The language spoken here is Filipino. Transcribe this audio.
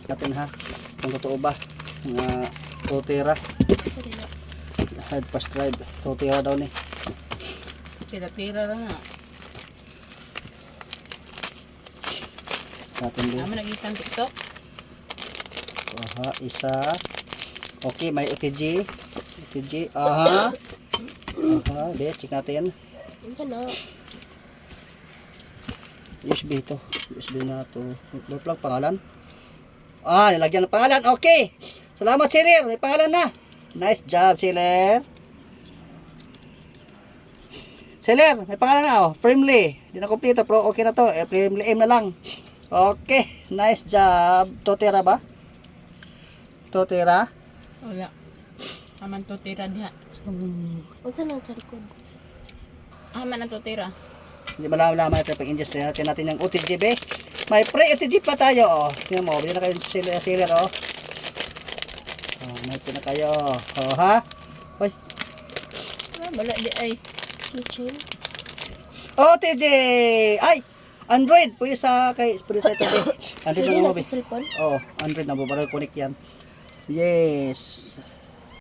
natin ha. Kung totoo ba. Mga 2 tera. Hard pass drive. 2 tera daw ni. Tira-tira lang nga. Natin din. Naman nag-isang TikTok. Aha, isa. Okay, may OTG. OTG. Aha. Aha, be, check natin. Ano na? USB ito. USB na ito. Plug pangalan. Ah, nilagyan ng pangalan. Okay. Salamat, Cheller. May pangalan na. Nice job, Cheller. Cheller, may pangalan na. Oh. Firmly. Hindi na kompleto, pero okay na to. Firmly M na lang. Okay. Nice job. 2 tera ba? 2 tera? Wala. Aman to tira diha. Ano na sa likod? Aman na to tira. Hindi malaman natin pag ingest natin yung OTG be. May pre-OTG pa tayo. Oh. Tingnan mo, bilhin na kayo sealer oh. Oh, may pina kayo. Oh, ha? Hoy. Wala di ay. Kitchen? OTG! Ay! Android! Pwede sa kay Spirit sa ito be. Android Pwede na na mo be. sa cellphone? Oh, Android na mo. Para connect yan. Yes.